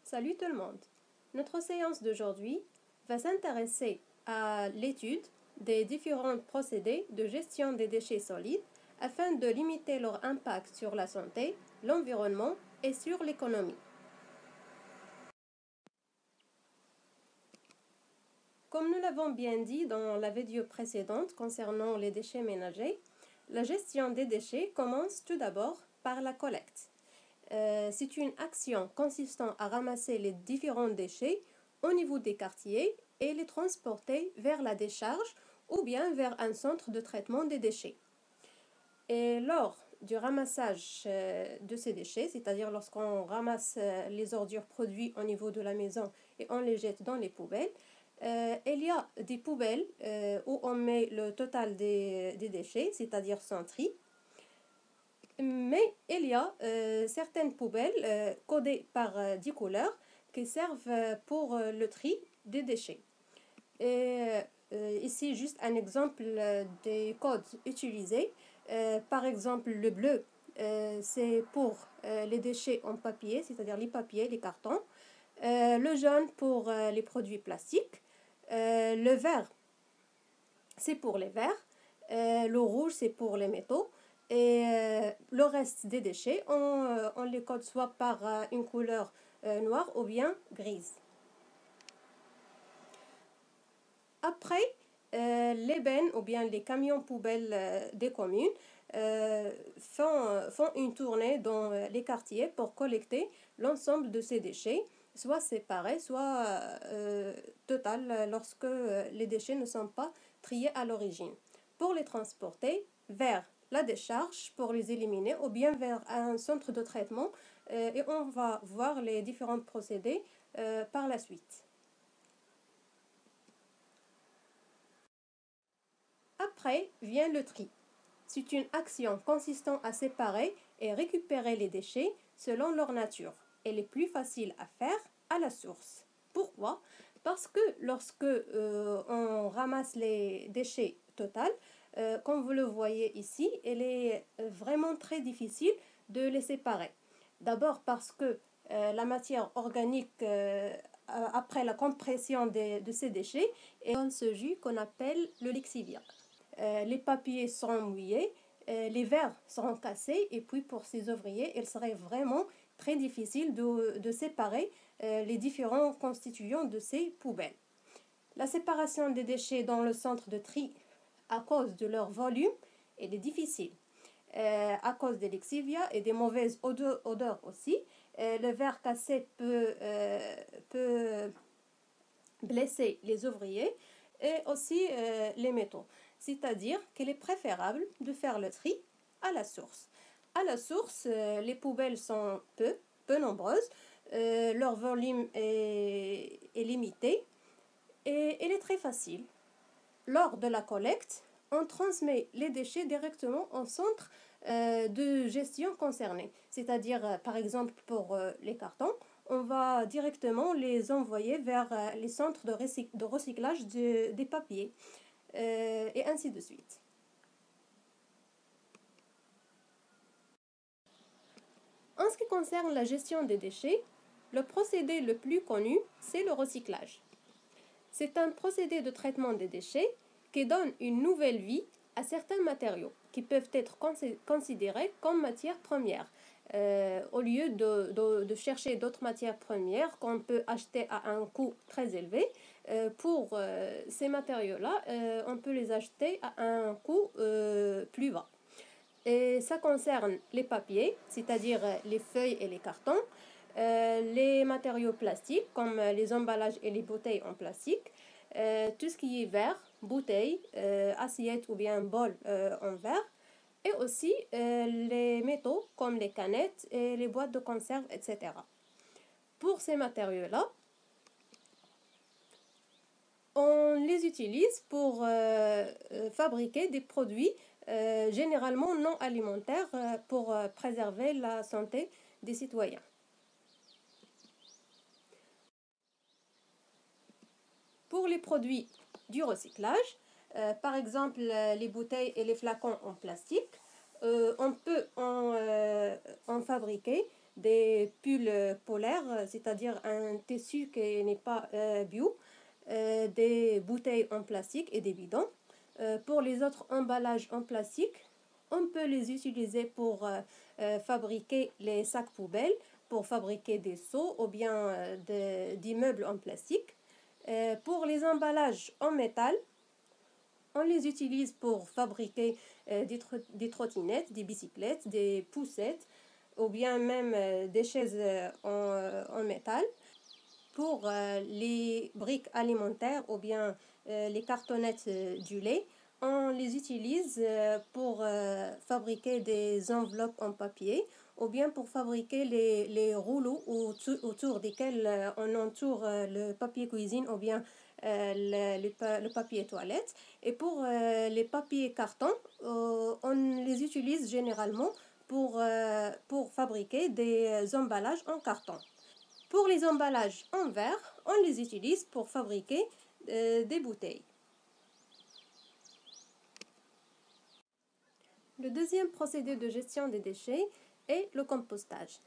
Salut tout le monde! Notre séance d'aujourd'hui va s'intéresser à l'étude des différents procédés de gestion des déchets solides afin de limiter leur impact sur la santé, l'environnement et sur l'économie. Comme nous l'avons bien dit dans la vidéo précédente concernant les déchets ménagers, la gestion des déchets commence tout d'abord par la collecte. C'est une action consistant à ramasser les différents déchets au niveau des quartiers et les transporter vers la décharge ou bien vers un centre de traitement des déchets. Et lors du ramassage de ces déchets, c'est-à-dire lorsqu'on ramasse les ordures produites au niveau de la maison et on les jette dans les poubelles, il y a des poubelles où on met le total des déchets, c'est-à-dire sans tri. Mais il y a certaines poubelles codées par 10 couleurs qui servent pour le tri des déchets. Et ici, juste un exemple des codes utilisés. Par exemple, le bleu, c'est pour les déchets en papier, c'est-à-dire les papiers, les cartons. Le jaune pour les produits plastiques. Le vert, c'est pour les verres. Le rouge, c'est pour les métaux. Et le reste des déchets, on les code soit par une couleur noire ou bien grise. Après, les bennes ou bien les camions poubelles des communes font une tournée dans les quartiers pour collecter l'ensemble de ces déchets, soit séparés, soit total lorsque les déchets ne sont pas triés à l'origine, pour les transporter vers la décharge pour les éliminer ou bien vers un centre de traitement et on va voir les différents procédés par la suite. Après vient le tri. C'est une action consistant à séparer et récupérer les déchets selon leur nature. Elle est plus facile à faire à la source. Pourquoi? Parce que lorsque on ramasse les déchets total, comme vous le voyez ici, il est vraiment très difficile de les séparer. D'abord parce que la matière organique après la compression de ces déchets est dans ce jus qu'on appelle le lexivia. Les papiers seront mouillés, les verres seront cassés et puis pour ces ouvriers, il serait vraiment très difficile de séparer les différents constituants de ces poubelles. La séparation des déchets dans le centre de tri à cause de leur volume, elle est difficile. À cause des lexivia et des mauvaises odeurs aussi, le verre cassé peut blesser les ouvriers et aussi les métaux. C'est-à-dire qu'il est préférable de faire le tri à la source. À la source, les poubelles sont peu nombreuses, leur volume est limité et il est très facile. Lors de la collecte, on transmet les déchets directement au centre de gestion concerné. C'est-à-dire, par exemple, pour les cartons, on va directement les envoyer vers les centres de recyclage des papiers, et ainsi de suite. En ce qui concerne la gestion des déchets, le procédé le plus connu, c'est le recyclage. C'est un procédé de traitement des déchets qui donne une nouvelle vie à certains matériaux qui peuvent être considérés comme matières premières. Au lieu de chercher d'autres matières premières qu'on peut acheter à un coût très élevé, pour ces matériaux-là, on peut les acheter à un coût plus bas. Et ça concerne les papiers, c'est-à-dire les feuilles et les cartons, les matériaux plastiques comme les emballages et les bouteilles en plastique, tout ce qui est verre, bouteilles, assiettes ou bien bol en verre, et aussi les métaux comme les canettes et les boîtes de conserve, etc. Pour ces matériaux-là, on les utilise pour fabriquer des produits généralement non alimentaires pour préserver la santé des citoyens. Pour les produits du recyclage, par exemple les bouteilles et les flacons en plastique, on peut en fabriquer des pulls polaires, c'est-à-dire un tissu qui n'est pas bio, des bouteilles en plastique et des bidons. Pour les autres emballages en plastique, on peut les utiliser pour fabriquer les sacs poubelles, pour fabriquer des seaux ou bien d'immeubles en plastique. Pour les emballages en métal, on les utilise pour fabriquer des trottinettes, des bicyclettes, des poussettes ou bien même des chaises en métal. Pour les briques alimentaires ou bien les cartonnettes du lait, on les utilise pour fabriquer des enveloppes en papier ou bien pour fabriquer les rouleaux autour desquels on entoure le papier cuisine ou bien le papier toilette. Et pour les papiers cartons, on les utilise généralement pour fabriquer des emballages en carton. Pour les emballages en verre, on les utilise pour fabriquer des bouteilles. Le deuxième procédé de gestion des déchets est le compostage.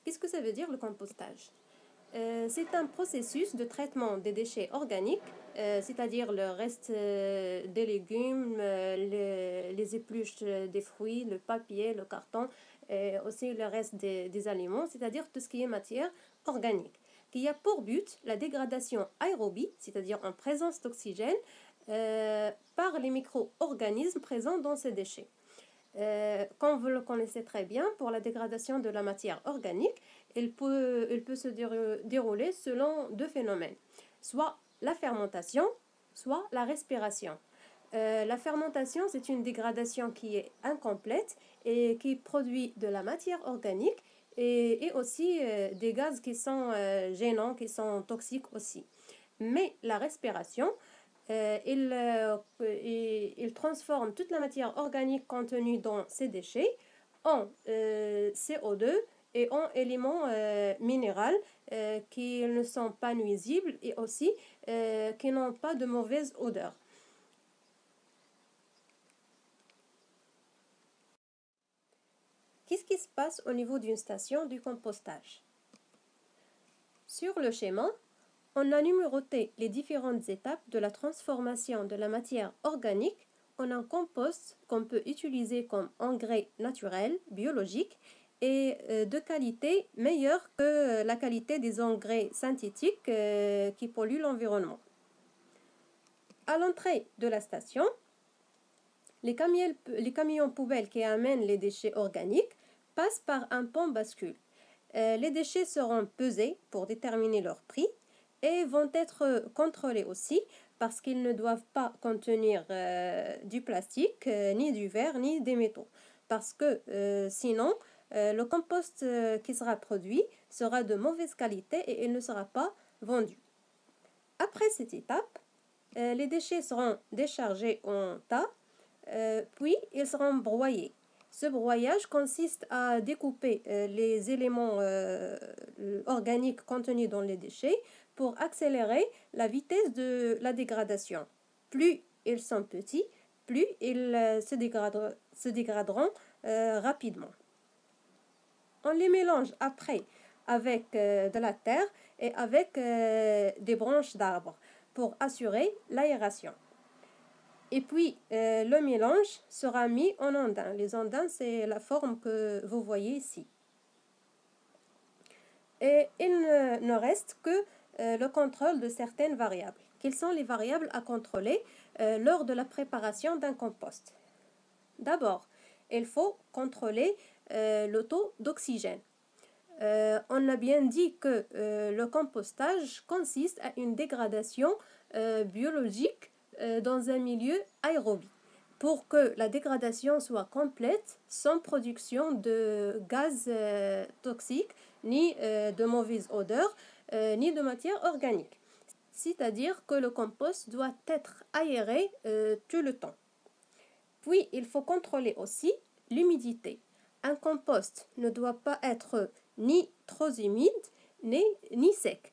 Qu'est-ce que ça veut dire le compostage? C'est un processus de traitement des déchets organiques, c'est-à-dire le reste des légumes, les épluches des fruits, le papier, le carton, et aussi le reste des aliments, c'est-à-dire tout ce qui est matière organique, qui a pour but la dégradation aérobie, c'est-à-dire en présence d'oxygène, par les micro-organismes présents dans ces déchets. Comme vous le connaissez très bien, pour la dégradation de la matière organique, elle peut se dérouler selon deux phénomènes, soit la fermentation, soit la respiration. La fermentation, c'est une dégradation qui est incomplète et qui produit de la matière organique et aussi des gaz qui sont gênants, qui sont toxiques aussi. Mais la respiration, il transforme toute la matière organique contenue dans ces déchets en CO2 et en éléments minéraux qui ne sont pas nuisibles et aussi qui n'ont pas de mauvaise odeur. Qu'est-ce qui se passe au niveau d'une station du compostage? Sur le schéma, on a numéroté les différentes étapes de la transformation de la matière organique en un compost qu'on peut utiliser comme engrais naturel, biologique et de qualité meilleure que la qualité des engrais synthétiques qui polluent l'environnement. À l'entrée de la station, les camions poubelles qui amènent les déchets organiques passent par un pont bascule. Les déchets seront pesés pour déterminer leur prix et vont être contrôlés aussi parce qu'ils ne doivent pas contenir du plastique, ni du verre, ni des métaux. Parce que sinon, le compost qui sera produit sera de mauvaise qualité et il ne sera pas vendu. Après cette étape, les déchets seront déchargés en tas, puis ils seront broyés. Ce broyage consiste à découper les éléments organiques contenus dans les déchets pour accélérer la vitesse de la dégradation. Plus ils sont petits, plus ils se dégraderont rapidement. On les mélange après avec de la terre et avec des branches d'arbres pour assurer l'aération. Et puis, le mélange sera mis en andin. Les andins, c'est la forme que vous voyez ici. Et il ne reste que le contrôle de certaines variables. Quelles sont les variables à contrôler lors de la préparation d'un compost? D'abord, il faut contrôler le taux d'oxygène. On a bien dit que le compostage consiste à une dégradation biologique dans un milieu aérobie. Pour que la dégradation soit complète, sans production de gaz toxiques, ni de mauvaise odeur, ni de matière organique. C'est-à-dire que le compost doit être aéré tout le temps. Puis, il faut contrôler aussi l'humidité. Un compost ne doit pas être ni trop humide, ni sec.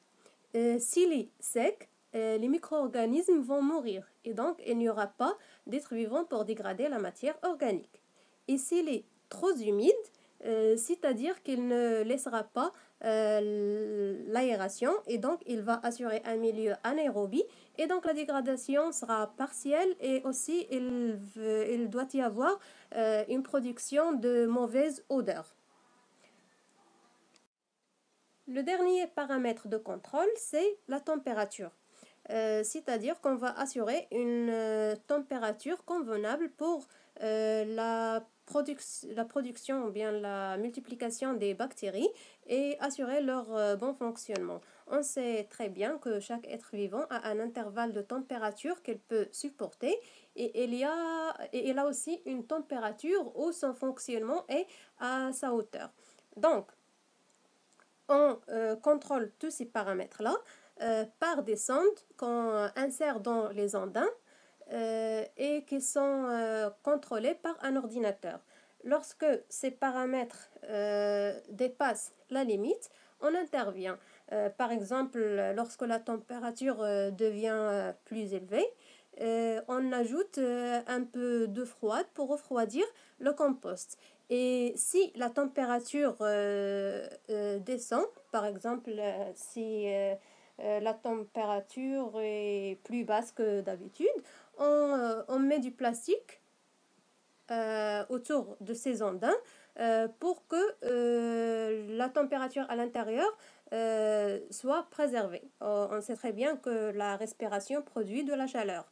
S'il est sec, les micro-organismes vont mourir et donc il n'y aura pas d'êtres vivants pour dégrader la matière organique. Et s'il est trop humide, c'est-à-dire qu'il ne laissera pas l'aération et donc il va assurer un milieu anaérobie et donc la dégradation sera partielle et aussi il doit y avoir une production de mauvaise odeur. Le dernier paramètre de contrôle, c'est la température. C'est-à-dire qu'on va assurer une température convenable pour la production ou bien la multiplication des bactéries et assurer leur bon fonctionnement. On sait très bien que chaque être vivant a un intervalle de température qu'il peut supporter et il a aussi une température où son fonctionnement est à sa hauteur. Donc, on contrôle tous ces paramètres-là par des sondes qu'on insère dans les andins et qui sont contrôlés par un ordinateur. Lorsque ces paramètres dépassent la limite, on intervient. Par exemple, lorsque la température devient plus élevée, on ajoute un peu d'eau froide pour refroidir le compost. Et si la température descend, par exemple, si la température est plus basse que d'habitude, on met du plastique autour de ces andins pour que la température à l'intérieur soit préservée. On sait très bien que la respiration produit de la chaleur.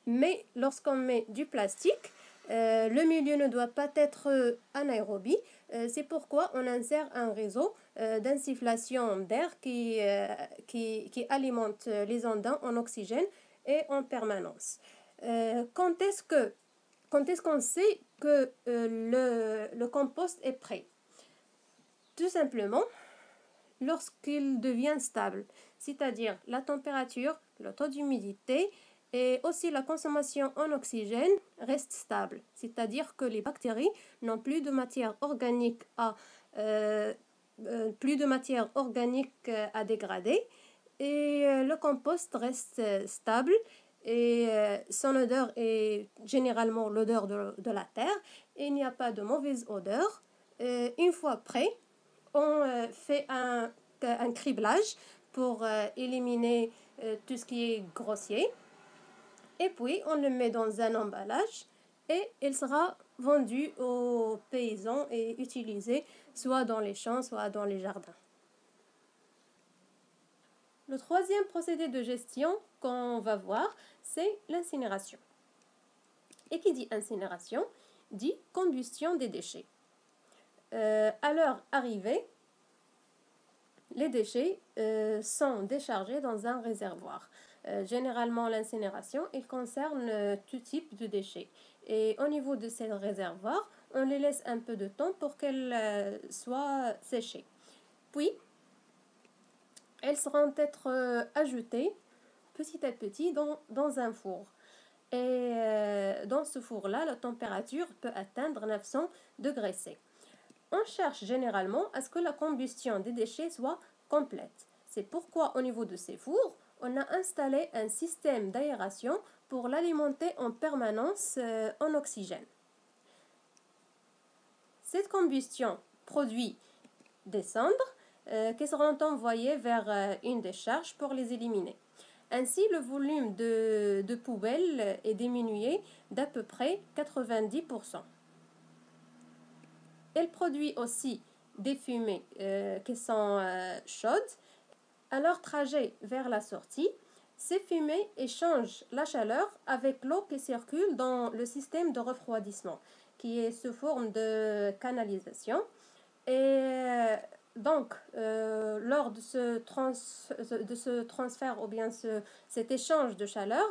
Mais lorsqu'on met du plastique, le milieu ne doit pas être anaérobie. C'est pourquoi on insère un réseau d'insufflation d'air qui alimente les andins en oxygène et en permanence. Quand est-ce qu'on sait que le compost est prêt? Tout simplement, lorsqu'il devient stable, c'est-à-dire la température, le taux d'humidité et aussi la consommation en oxygène reste stable, c'est-à-dire que les bactéries n'ont plus de matière organique à dégrader et le compost reste stable et son odeur est généralement l'odeur de la terre et il n'y a pas de mauvaise odeur. Une fois prêt, on fait un criblage pour éliminer tout ce qui est grossier et puis on le met dans un emballage et il sera vendu aux paysans et utilisé soit dans les champs, soit dans les jardins. Le troisième procédé de gestion qu'on va voir, c'est l'incinération. Et qui dit incinération, dit combustion des déchets. À leur arrivée, les déchets sont déchargés dans un réservoir. Généralement, l'incinération, il concerne tout type de déchets. Et au niveau de ces réservoirs, on les laisse un peu de temps pour qu'elles soient séchées. Puis, elles seront être ajoutées petit à petit dans un four. Et dans ce four-là, la température peut atteindre 900 degrés C. On cherche généralement à ce que la combustion des déchets soit complète. C'est pourquoi au niveau de ces fours, on a installé un système d'aération pour l'alimenter en permanence en oxygène. Cette combustion produit des cendres qui seront envoyées vers une décharge pour les éliminer. Ainsi, le volume de poubelles est diminué d'à peu près 90%. Elle produit aussi des fumées qui sont chaudes. À leur trajet vers la sortie, ces fumées échangent la chaleur avec l'eau qui circule dans le système de refroidissement, qui est sous forme de canalisation. Et donc, lors de ce transfert ou bien cet échange de chaleur,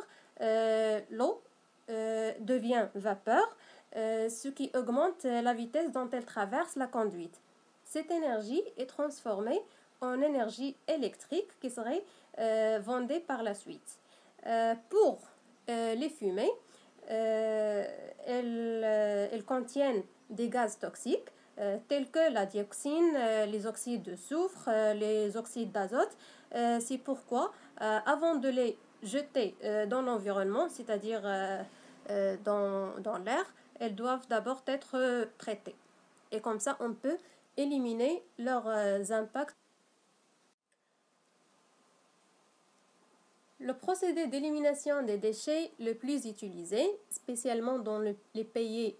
l'eau devient vapeur, ce qui augmente la vitesse dont elle traverse la conduite. Cette énergie est transformée en énergie électrique qui serait vendue par la suite. Pour les fumées, elles contiennent des gaz toxiques tels que la dioxine, les oxydes de soufre, les oxydes d'azote. C'est pourquoi, avant de les jeter dans l'environnement, c'est-à-dire dans l'air, elles doivent d'abord être traitées. et comme ça on peut éliminer leurs impacts. Le procédé d'élimination des déchets le plus utilisé, spécialement dans les pays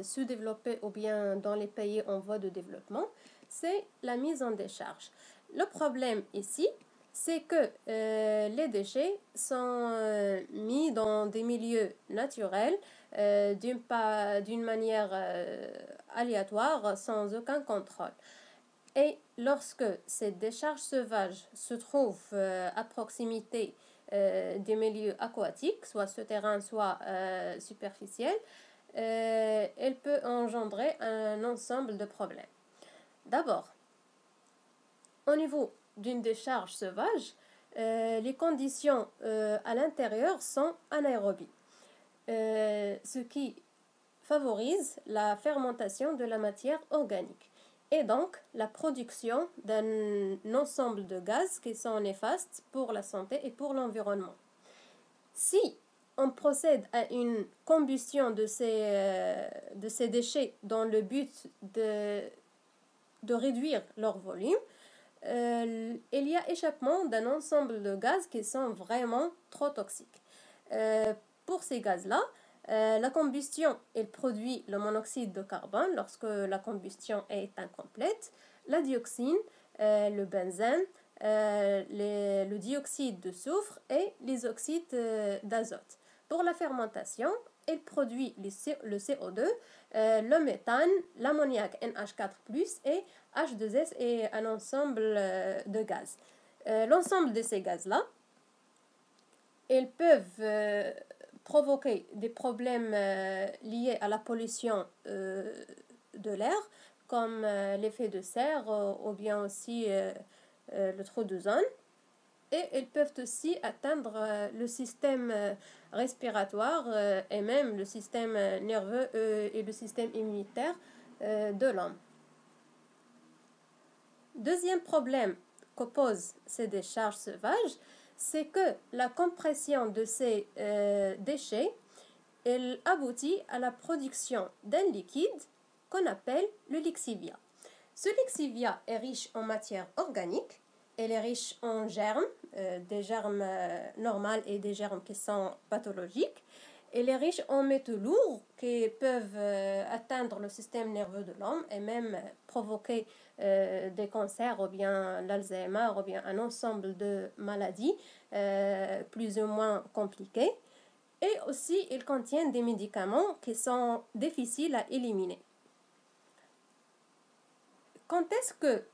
sous-développés ou bien dans les pays en voie de développement, c'est la mise en décharge. Le problème ici, c'est que les déchets sont mis dans des milieux naturels d'une manière aléatoire, sans aucun contrôle. Et lorsque ces décharges sauvages se trouvent à proximité des milieux aquatiques, soit souterrains, soit superficiels, elle peut engendrer un ensemble de problèmes. D'abord, au niveau d'une décharge sauvage, les conditions à l'intérieur sont anaérobies, ce qui favorise la fermentation de la matière organique et donc la production d'un ensemble de gaz qui sont néfastes pour la santé et pour l'environnement. Si on procède à une combustion de ces déchets dans le but de réduire leur volume, il y a échappement d'un ensemble de gaz qui sont vraiment trop toxiques. Pour ces gaz-là, la combustion, elle produit le monoxyde de carbone lorsque la combustion est incomplète, la dioxine, le benzène, le dioxyde de soufre et les oxydes d'azote. Pour la fermentation, elle produit le CO2, le méthane, l'ammoniac NH4+, et H2S et un ensemble de gaz. L'ensemble de ces gaz-là, ils peuvent provoquer des problèmes liés à la pollution de l'air, comme l'effet de serre ou bien aussi le trou d'ozone. Et ils peuvent aussi atteindre le système respiratoire et même le système nerveux et le système immunitaire de l'homme. Deuxième problème que posent ces décharges sauvages, c'est que la compression de ces déchets, elle aboutit à la production d'un liquide qu'on appelle le lixivia. Ce lixivia est riche en matière organique, elle est riche en germes, des germes normaux et des germes qui sont pathologiques. Elle est riche en métaux lourds qui peuvent atteindre le système nerveux de l'homme et même provoquer des cancers ou bien l'Alzheimer ou bien un ensemble de maladies plus ou moins compliquées. Et aussi, il contient des médicaments qui sont difficiles à éliminer. Quand est-ce que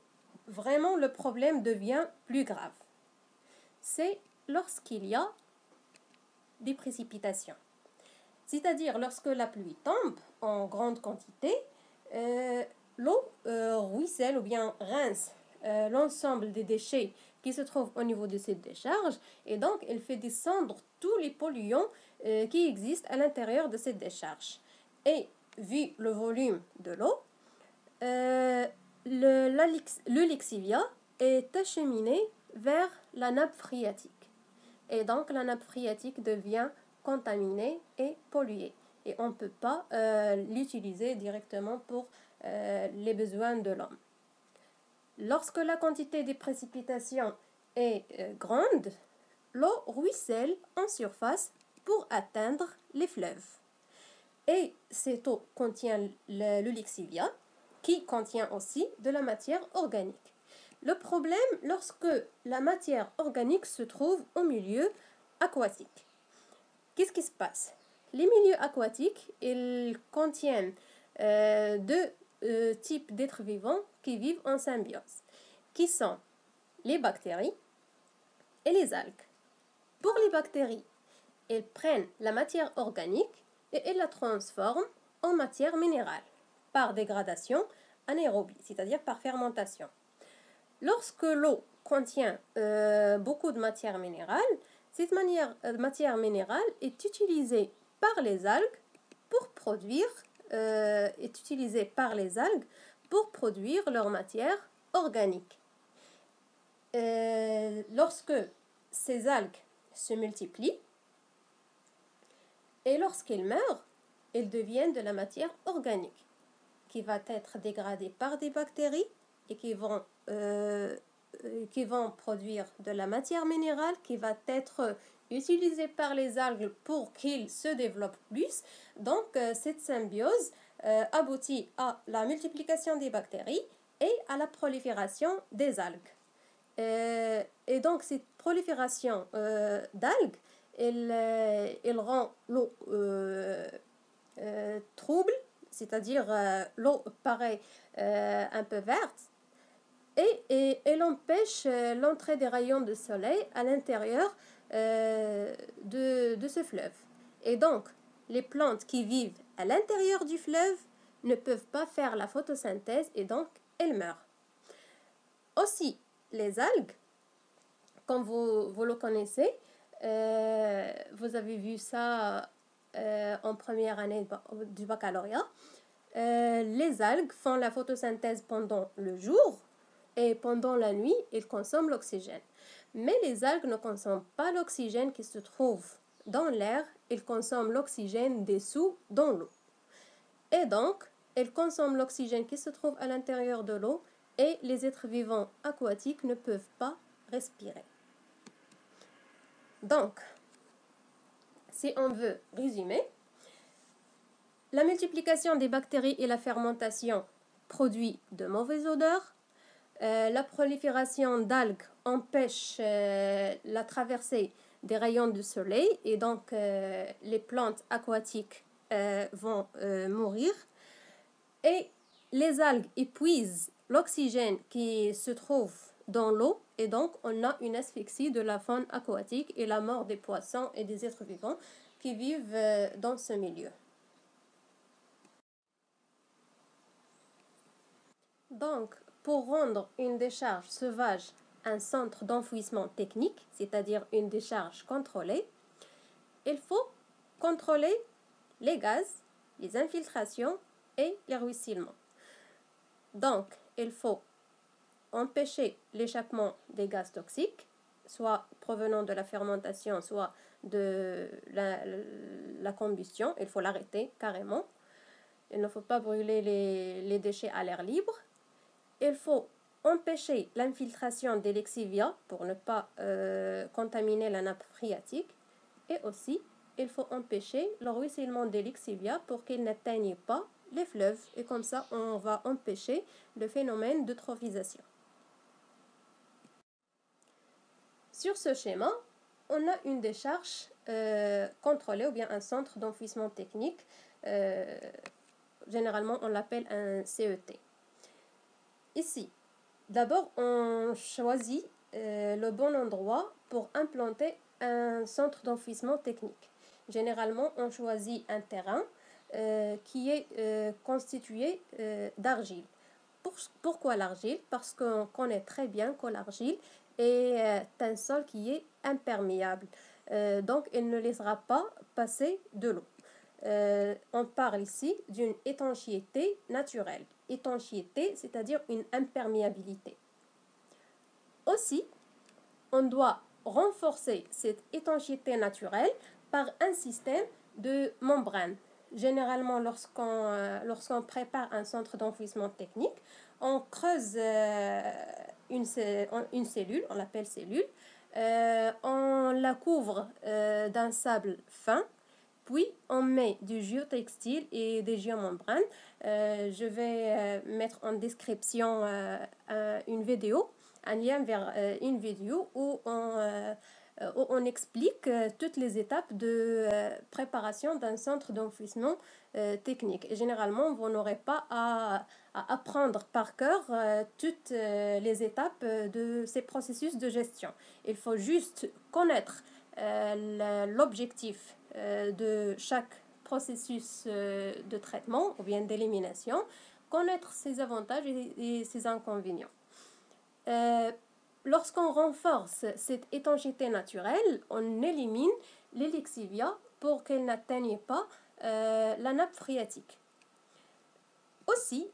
vraiment le problème devient plus grave? C'est lorsqu'il y a des précipitations. C'est-à-dire lorsque la pluie tombe en grande quantité, l'eau ruisselle ou bien rince l'ensemble des déchets qui se trouvent au niveau de cette décharge et donc elle fait descendre tous les polluants qui existent à l'intérieur de cette décharge. Et vu le volume de l'eau, le lixivia est acheminé vers la nappe phréatique. Et donc la nappe phréatique devient contaminée et polluée. Et on ne peut pas l'utiliser directement pour les besoins de l'homme. Lorsque la quantité des précipitations est grande, l'eau ruisselle en surface pour atteindre les fleuves. Et cette eau contient le lixivia, qui contient aussi de la matière organique. Le problème lorsque la matière organique se trouve au milieu aquatique. Qu'est-ce qui se passe? Les milieux aquatiques, ils contiennent deux types d'êtres vivants qui vivent en symbiose, qui sont les bactéries et les algues. Pour les bactéries, elles prennent la matière organique et elles la transforment en matière minérale par dégradation anaérobie, c'est-à-dire par fermentation. Lorsque l'eau contient beaucoup de matière minérale, cette matière minérale est utilisée par les algues pour produire leur matière organique. Lorsque ces algues se multiplient et lorsqu'elles meurent, elles deviennent de la matière organique. qui va être dégradé par des bactéries et qui vont produire de la matière minérale qui va être utilisée par les algues pour qu'ils se développent plus. Donc, cette symbiose aboutit à la multiplication des bactéries et à la prolifération des algues. Et donc, cette prolifération d'algues, elle rend l'eau trouble, c'est-à-dire l'eau paraît un peu verte, et elle empêche l'entrée des rayons de soleil à l'intérieur de ce fleuve. Et donc, les plantes qui vivent à l'intérieur du fleuve ne peuvent pas faire la photosynthèse et donc elles meurent. Aussi, les algues, comme vous le connaissez, vous avez vu ça en première année du baccalauréat. Les algues font la photosynthèse pendant le jour et pendant la nuit, ils consomment l'oxygène. Mais les algues ne consomment pas l'oxygène qui se trouve dans l'air, ils consomment l'oxygène dessous dans l'eau. Et donc, elles consomment l'oxygène qui se trouve à l'intérieur de l'eau et les êtres vivants aquatiques ne peuvent pas respirer. Donc, si on veut résumer, la multiplication des bactéries et la fermentation produit de mauvaises odeurs. La prolifération d'algues empêche la traversée des rayons du soleil et donc les plantes aquatiques vont mourir. Et les algues épuisent l'oxygène qui se trouve dans l'eau et donc on a une asphyxie de la faune aquatique et la mort des poissons et des êtres vivants qui vivent dans ce milieu. Donc, pour rendre une décharge sauvage un centre d'enfouissement technique, c'est-à-dire une décharge contrôlée, il faut contrôler les gaz, les infiltrations et les ruissellements. Donc, il faut empêcher l'échappement des gaz toxiques, soit provenant de la fermentation, soit de la combustion. Il faut l'arrêter carrément. Il ne faut pas brûler les déchets à l'air libre. Il faut empêcher l'infiltration des lexivia pour ne pas contaminer la nappe phréatique. Et aussi, il faut empêcher le ruissellement des lexivia pour qu'ils n'atteignent pas les fleuves. Et comme ça, on va empêcher le phénomène d'eutrophisation. Sur ce schéma, on a une décharge contrôlée ou bien un centre d'enfouissement technique. Généralement, on l'appelle un CET. Ici, d'abord, on choisit le bon endroit pour implanter un centre d'enfouissement technique. Généralement, on choisit un terrain qui est constitué d'argile. Pourquoi l'argile? Parce qu'on connaît très bien que l'argile est un sol qui est imperméable. Donc, il ne laissera pas passer de l'eau. On parle ici d'une étanchéité naturelle. Étanchéité, c'est-à-dire une imperméabilité. Aussi, on doit renforcer cette étanchéité naturelle par un système de membrane. Généralement, lorsqu'on prépare un centre d'enfouissement technique, on creuse une cellule, on l'appelle cellule, on la couvre d'un sable fin, puis on met du géotextile et des géomembranes. Je vais mettre en description une vidéo, un lien vers une vidéo où on explique toutes les étapes de préparation d'un centre d'enfouissement technique. Et généralement, vous n'aurez pas à apprendre par cœur toutes les étapes de ces processus de gestion. Il faut juste connaître l'objectif de chaque processus de traitement ou bien d'élimination, connaître ses avantages et ses inconvénients. Lorsqu'on renforce cette étanchéité naturelle, on élimine les lexivia pour qu'elles n'atteignent pas la nappe phréatique. Aussi,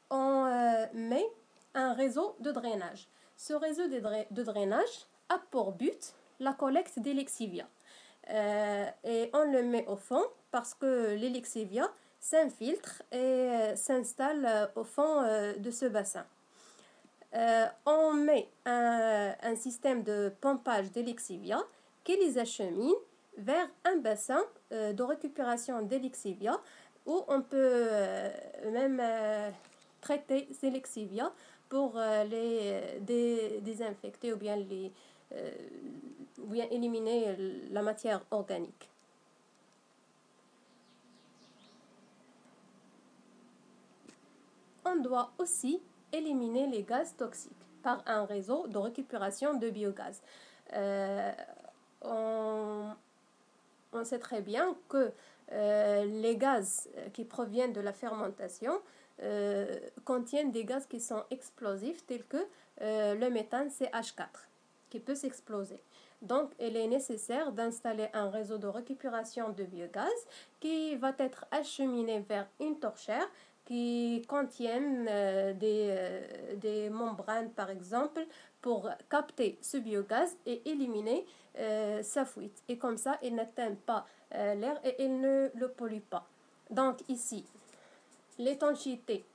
on met un réseau de drainage. Ce réseau de drainage a pour but la collecte des lexivia. Et on le met au fond parce que les lexivia, s'infiltre et s'installe au fond de ce bassin. On met un système de pompage des lexivia qui les achemine vers un bassin de récupération des lexivia où on peut même traiter ces lexivia pour les désinfecter ou bien éliminer la matière organique. On doit aussi éliminer les gaz toxiques par un réseau de récupération de biogaz. On sait très bien que les gaz qui proviennent de la fermentation contiennent des gaz qui sont explosifs tels que le méthane CH4 qui peut s'exploser. Donc, il est nécessaire d'installer un réseau de récupération de biogaz qui va être acheminé vers une torchère qui contiennent des membranes, par exemple, pour capter ce biogaz et éliminer sa fuite. Et comme ça, il n'atteint pas l'air et il ne le pollue pas. Donc ici, l'étanchéité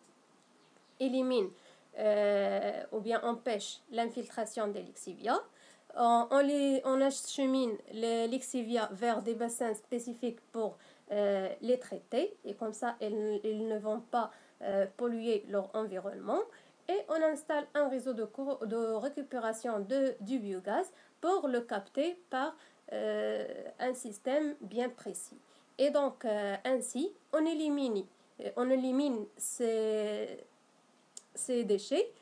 élimine ou bien empêche l'infiltration des lexivia. On achemine les lexivia vers des bassins spécifiques pour les traiter et comme ça ils ne vont pas polluer leur environnement. Et on installe un réseau de récupération du biogaz pour le capter par un système bien précis. Et donc ainsi on élimine ces déchets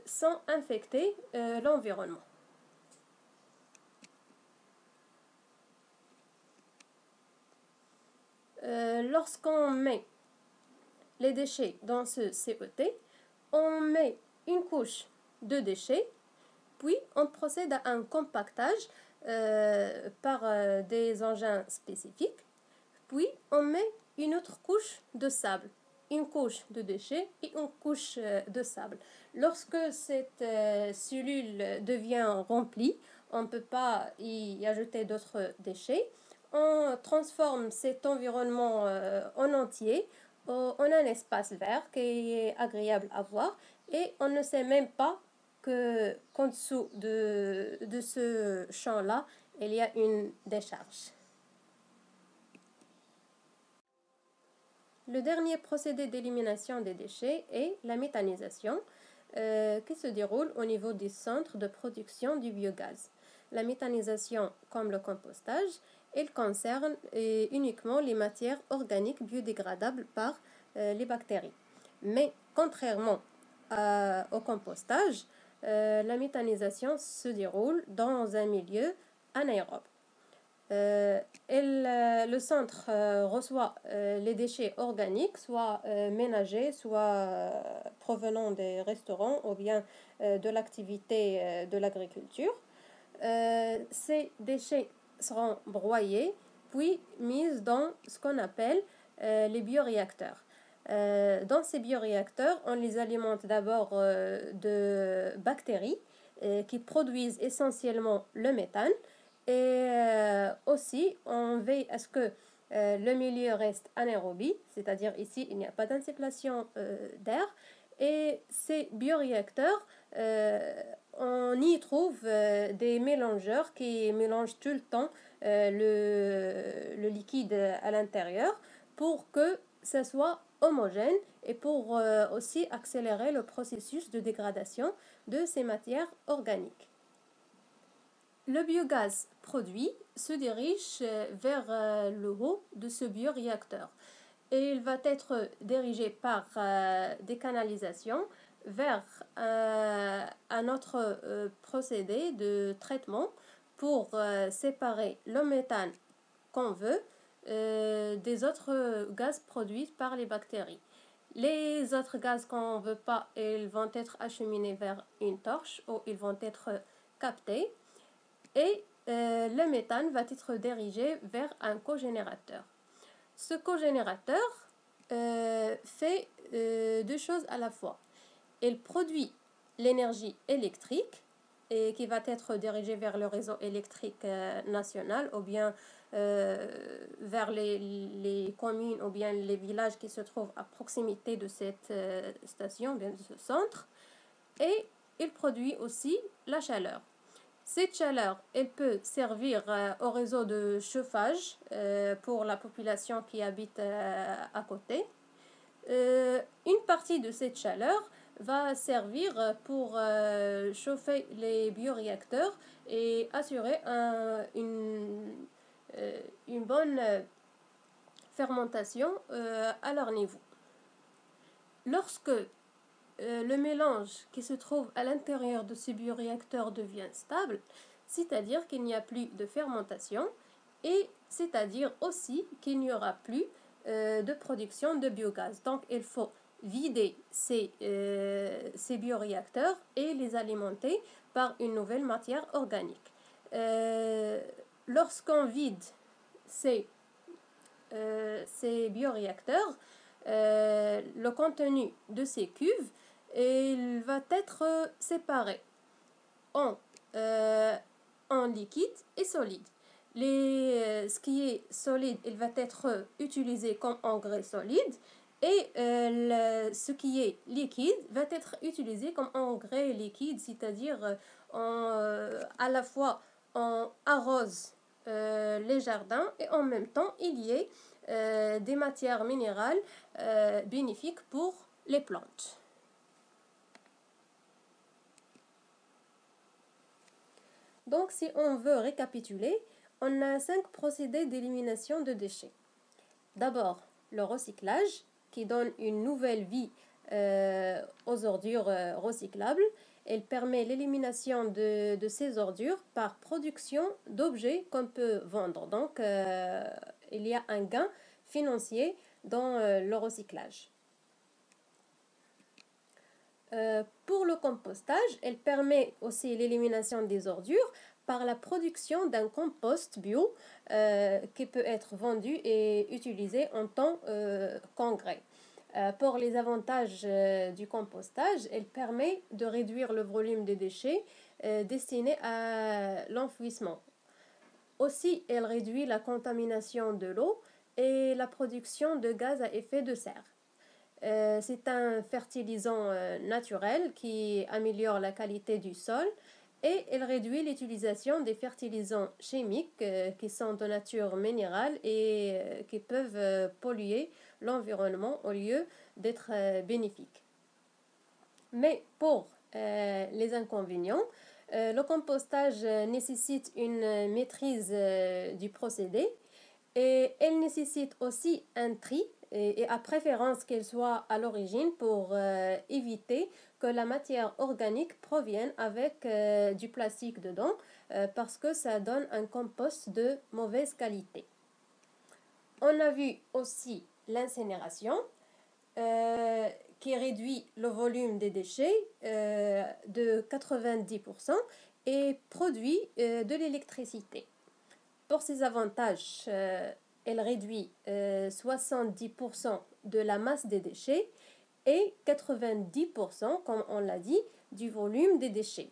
sans infecter l'environnement. Lorsqu'on met les déchets dans ce CET, on met une couche de déchets, puis on procède à un compactage par des engins spécifiques, puis on met une autre couche de sable, une couche de déchets et une couche de sable. Lorsque cette cellule devient remplie, on ne peut pas y ajouter d'autres déchets. On transforme cet environnement en entier en un espace vert qui est agréable à voir et on ne sait même pas qu'en dessous de ce champ-là, il y a une décharge. Le dernier procédé d'élimination des déchets est la méthanisation qui se déroule au niveau des centres de production du biogaz. La méthanisation, comme le compostage, elle concerne uniquement les matières organiques biodégradables par les bactéries. Mais contrairement au compostage, la méthanisation se déroule dans un milieu anaérobe. Le centre reçoit les déchets organiques, soit ménagers, soit provenant des restaurants ou bien de l'activité de l'agriculture. Ces déchets seront broyés puis mis dans ce qu'on appelle les bioréacteurs. Dans ces bioréacteurs, on les alimente d'abord de bactéries qui produisent essentiellement le méthane. Et aussi, on veille à ce que le milieu reste anaérobie, c'est-à-dire ici, il n'y a pas d'insufflation d'air. Et ces bioréacteurs, on y trouve des mélangeurs qui mélangent tout le temps le liquide à l'intérieur pour que ça soit homogène et pour aussi accélérer le processus de dégradation de ces matières organiques. Le biogaz produit se dirige vers le haut de ce bioréacteur et il va être dirigé par des canalisations vers un autre procédé de traitement pour séparer le méthane qu'on veut des autres gaz produits par les bactéries. Les autres gaz qu'on ne veut pas, ils vont être acheminés vers une torche ou ils vont être captés. Et le méthane va être dirigé vers un cogénérateur. Ce cogénérateur fait deux choses à la fois. Il produit l'énergie électrique et qui va être dirigé vers le réseau électrique national ou bien vers les communes ou bien les villages qui se trouvent à proximité de cette station, bien de ce centre. Et il produit aussi la chaleur. Cette chaleur, elle peut servir au réseau de chauffage pour la population qui habite à côté. Une partie de cette chaleur va servir pour chauffer les bioréacteurs et assurer une bonne fermentation à leur niveau. Lorsque le mélange qui se trouve à l'intérieur de ces bioréacteurs devient stable, c'est-à-dire qu'il n'y a plus de fermentation et c'est-à-dire aussi qu'il n'y aura plus de production de biogaz. Donc il faut vider ces bioréacteurs et les alimenter par une nouvelle matière organique. Lorsqu'on vide ces bioréacteurs, le contenu de ces cuves il va être séparé en liquide et solide. Ce qui est solide, il va être utilisé comme engrais solide et ce qui est liquide va être utilisé comme engrais liquide, c'est-à-dire à la fois on arrose les jardins et en même temps il y a des matières minérales bénéfiques pour les plantes. Donc, si on veut récapituler, on a 5 procédés d'élimination de déchets. D'abord, le recyclage, qui donne une nouvelle vie aux ordures recyclables. Elle permet l'élimination de ces ordures par production d'objets qu'on peut vendre. Donc, il y a un gain financier dans le recyclage. Pour le compostage, elle permet aussi l'élimination des ordures par la production d'un compost bio qui peut être vendu et utilisé en tant qu'engrais. Pour les avantages du compostage, elle permet de réduire le volume des déchets destinés à l'enfouissement. Aussi, elle réduit la contamination de l'eau et la production de gaz à effet de serre. C'est un fertilisant naturel qui améliore la qualité du sol et il réduit l'utilisation des fertilisants chimiques qui sont de nature minérale et qui peuvent polluer l'environnement au lieu d'être bénéfiques. Mais pour les inconvénients, le compostage nécessite une maîtrise du procédé et elle nécessite aussi un tri et à préférence qu'elle soit à l'origine pour éviter que la matière organique provienne avec du plastique dedans parce que ça donne un compost de mauvaise qualité. On a vu aussi l'incinération qui réduit le volume des déchets de 90% et produit de l'électricité. Pour ses avantages, elle réduit 70% de la masse des déchets et 90%, comme on l'a dit, du volume des déchets.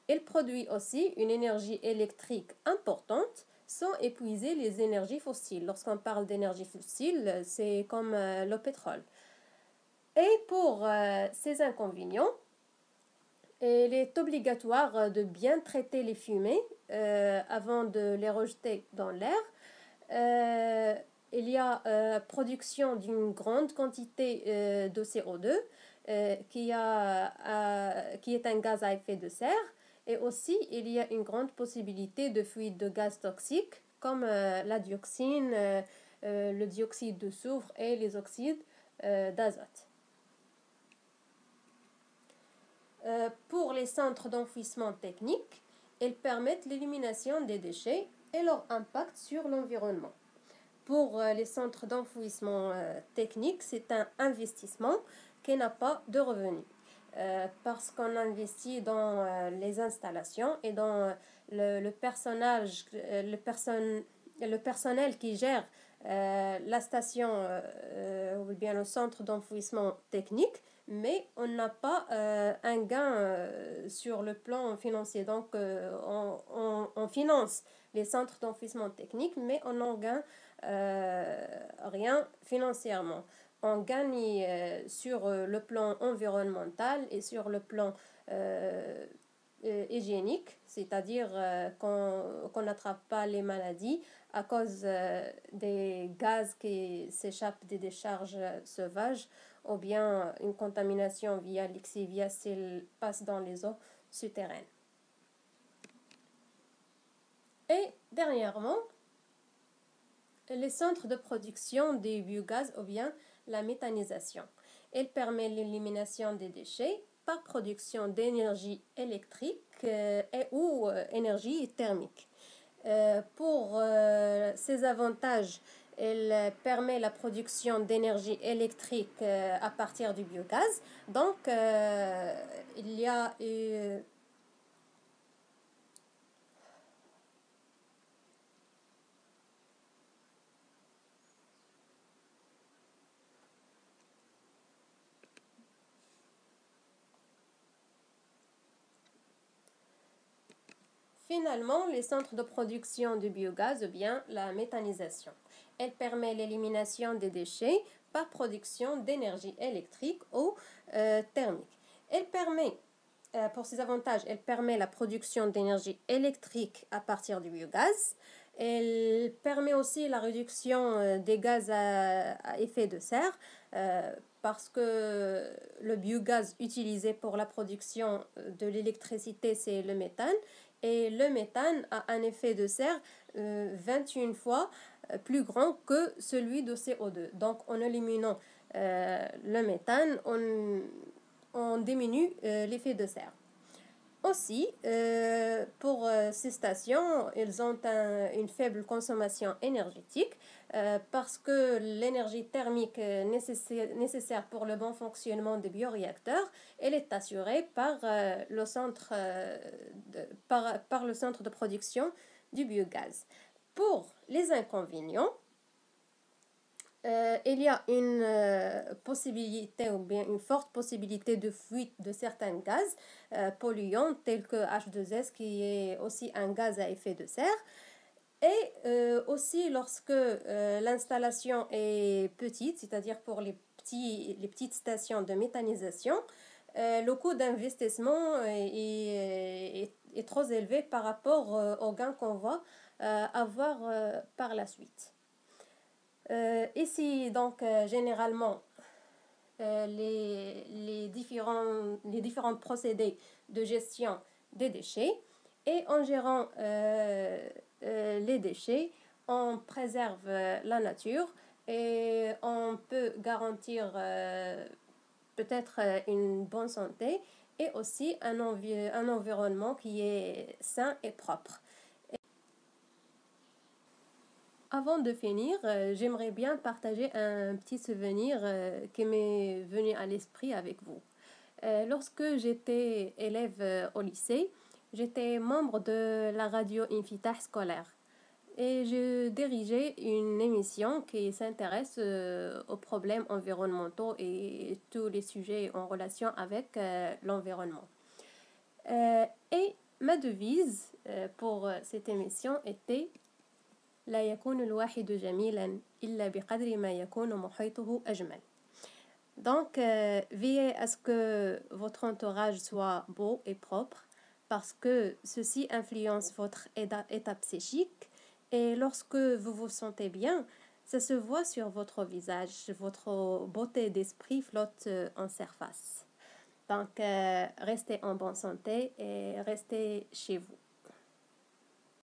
Elle produit aussi une énergie électrique importante sans épuiser les énergies fossiles. Lorsqu'on parle d'énergie fossile, c'est comme le pétrole. Et pour ces inconvénients, il est obligatoire de bien traiter les fumées avant de les rejeter dans l'air. Il y a production d'une grande quantité de CO2 qui est un gaz à effet de serre. Et aussi, il y a une grande possibilité de fuite de gaz toxiques comme la dioxine, le dioxyde de soufre et les oxydes d'azote. Pour les centres d'enfouissement technique, elles permettent l'élimination des déchets et leur impact sur l'environnement. Pour les centres d'enfouissement technique, c'est un investissement qui n'a pas de revenus. Parce qu'on investit dans les installations et dans le personnel qui gère la station ou bien le centre d'enfouissement technique, mais on n'a pas un gain sur le plan financier. Donc, on finance les centres d'enfouissement technique, mais on n'en gagne rien financièrement. On gagne sur le plan environnemental et sur le plan hygiénique, c'est-à-dire qu'on n'attrape pas les maladies à cause des gaz qui s'échappent des décharges sauvages ou bien une contamination via l'exivia s'il passe dans les eaux souterraines. Et dernièrement, les centres de production des biogaz ou bien la méthanisation. Elle permet l'élimination des déchets par production d'énergie électrique ou énergie thermique. Pour ses avantages, elle permet la production d'énergie électrique à partir du biogaz. Donc, il y a finalement les centres de production de biogaz ou bien la méthanisation. Elle permet l'élimination des déchets par production d'énergie électrique ou thermique. Elle permet, pour ses avantages, elle permet la production d'énergie électrique à partir du biogaz. Elle permet aussi la réduction des gaz à effet de serre parce que le biogaz utilisé pour la production de l'électricité, c'est le méthane. Et le méthane a un effet de serre 21 fois plus grand que celui de CO2. Donc, en éliminant le méthane, on diminue l'effet de serre. Aussi, pour ces stations, elles ont une faible consommation énergétique parce que l'énergie thermique nécessaire pour le bon fonctionnement des bioréacteurs, elle est assurée par par le centre de production du biogaz. Pour les inconvénients, il y a une possibilité ou bien une forte possibilité de fuite de certains gaz polluants tels que H2S qui est aussi un gaz à effet de serre. Et aussi lorsque l'installation est petite, c'est-à-dire pour les petites stations de méthanisation, le coût d'investissement est trop élevé par rapport aux gains qu'on va avoir par la suite. Ici, donc, généralement, les différents procédés de gestion des déchets. Et en gérant les déchets, on préserve la nature et on peut garantir peut-être une bonne santé et aussi un environnement qui est sain et propre. Avant de finir, j'aimerais bien partager un petit souvenir qui m'est venu à l'esprit avec vous. Lorsque j'étais élève au lycée, j'étais membre de la radio Infitah scolaire et je dirigeais une émission qui s'intéresse aux problèmes environnementaux et tous les sujets en relation avec l'environnement. Et ma devise pour cette émission était لا يكون الواحد جميلا إلا بقدر ما يكون محيطه أجمل. Donc, veillez à ce que votre entourage soit beau et propre parce que ceci influence votre état psychique et lorsque vous vous sentez bien, ça se voit sur votre visage, votre beauté d'esprit flotte en surface. Donc, restez en bonne santé et restez chez vous.